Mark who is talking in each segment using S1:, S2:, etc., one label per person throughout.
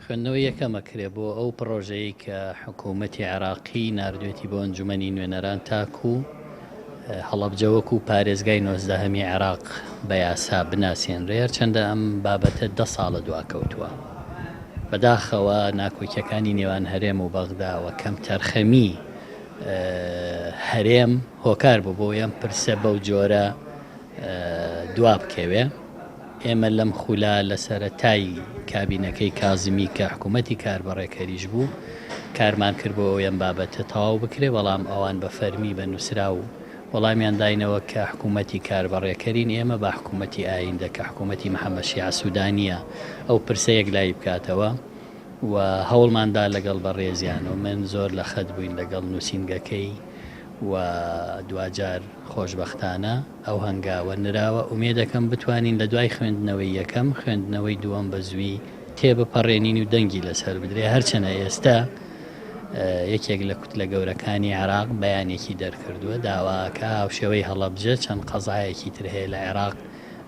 S1: خوێندنەوەی یەکەمەکرێ بۆ ئەو پرۆژەیە کە حکوومەتی عێراقی ناردوێتی بۆ ئەنجومەنی نوێنەران تاکو هەڵەبجەوەکو پارێزگای 19هەمی عێراق بە یاسا بناسیێنرێ چەندە ئەم بابەتە 10 ساڵە دواکەوتووە. بەداخەوە ناکۆکیەکانی نێوان هەرێم و بەغداوە کەم تەرخەمی هەرێم هۆکار بوو بۆ ئەم پرسە بەو جۆرە دوا بکەوێ. ئێمە لەم خولا لە سەرەتای کابینەکەی کازمی کە حکوومەتی کاربڕێکەریش بوو کارمان کرد بۆ ئەم بابەتە تەواو بکرێ، بەڵام ئەوان بە فەرمی بە نووسرا و وەڵامیان داینەوە کە حکوومەتی کاربڕێکەرین ئێمە بە حکوومەتی ئایندە کە حکوومەتی محەممەد شیع سوودانیە ئەو پرسە یەکلایی بکاتەوە و هەوڵماندا لەگەڵ بەڕێزیان و من زۆر لە خەت بووین لەگەڵ نووسینگەکەی و دوجار خۆشببختانە ئەو هەنگاوە نراوە ئومێ دەکەم بتوانین لە دوای خوێندنەوەی یەکەم خوێندنەوەی دووەم بە زووی تێبپەڕێنین و دەنگی لەسەر بدرێ. هەرچەنە ئێستا یەکێک لە کوتلە گەورەکانی عێراق بەیانێکی دەرکردووە داواکە هاوشێوەی هەڵەبجە چەند قەزایەکی تر هەیە لە عێراق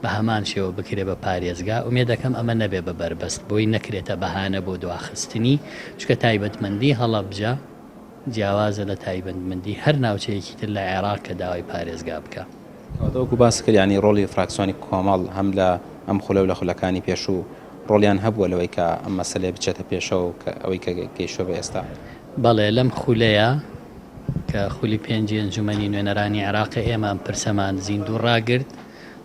S1: بە هەمان شێوە بکرێ بە پارێزگا. ئومێ دەکەم ئەمە نەبێ بە بەربەست بۆی نەکرێتە بەهانە بۆ دواخستنی، چکە تایبەتمەندی هەڵەبجە جیاوازە لە تایبەتمەندی هەر ناوچەیەکی تر لە عێراق کە داوای پارێزگا بکە.
S2: وەکو باس کرد ینی ڕۆڵی فراکسیۆنی کۆمەڵ هەم لە ئەم خولە و لە خولەکانی پێشوو ڕۆڵیان هەبووە لەوەی کە ئەم مەسەلێ بچێتە پێشەوە ئەوەی کە گەیشتووە بە ئێستا.
S1: بەڵێ لەم خولەیە کە خولی پێنجی ئەنجومەنی نوێنەرانی عێراق ئێمە پرسەمان زیندوو ڕاگرت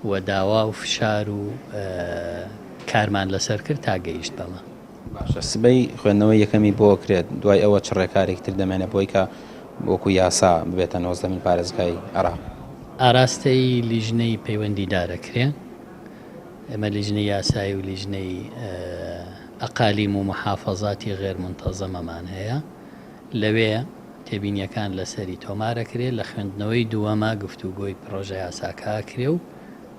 S1: و داوا و فشار و کارمان لەسەر کرد تا گەیشت بەمە.
S2: باشە، سبەی خوێندنەوەی یەکەمی بۆ کرێت دوای ئەوە چ ڕێکارێک تر دەمێنێ بۆی کە وەکو یاسا ببێتە 19هەمین پارێزگای عێراق؟
S1: ئاراستەی لیژنەی پەیوەندی دارەکرێ. ئەمە لیژنەی یاسایی و لیژنەی ئەقالیم و محافەزاتی غێرمنتەزەمەمان هەیە، لەوێ تێبینیەکان لەسەری تۆمارەکرێ، لە خوێندنەوەی دووەمە گفتوگۆی پرۆژە یاساکە کرێ و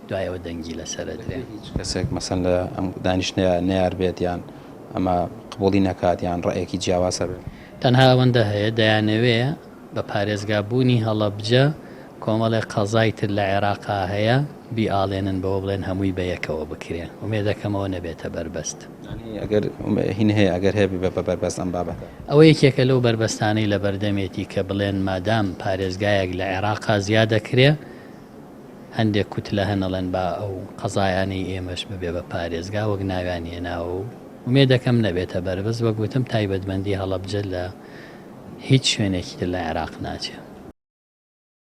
S1: دوایەوە دەنگی لەسەرە درێ.
S2: هیچ کەسێک مەسەن لە ئەم دانیشتنەیە نەیار بێت یان ئەمە قبوڵی نەکات یان ڕێیەکی جیاوازە بێت؟
S1: تەنها ئەوەندە هەیە دەیانەوێ بە پارێزگابوونی هەڵەبجە کۆمەڵێک قەزای تر لە عێراقا هەیە بیئاڵێنن بەوە بڵێن هەمووی بە یەکەوە بکرێ. ومێ دەکەمەوە نەبێتە بەربەست.
S2: ئەگەر هین هەیە ئەگەر هەیە بە بەربەست ئەم بابەتە
S1: ئەوە یەکێکە لەو بەربەستانەی لە بەردەمێتی کە بڵێن مادام پارێزگایەک لە عێراقا زیادەکرێ هەندێک کوتلە هەنەڵێن با ئەو قەزایانەی ئێمەش ببێ بە پارێزگا وەک ناویان هێناوە و ومێ دەکەم نەبێتە بەربەست. وەک گوتم تایبەتمەندی هەڵەبجە لە هیچ شوێنێکی تر لە عێراق ناچێت.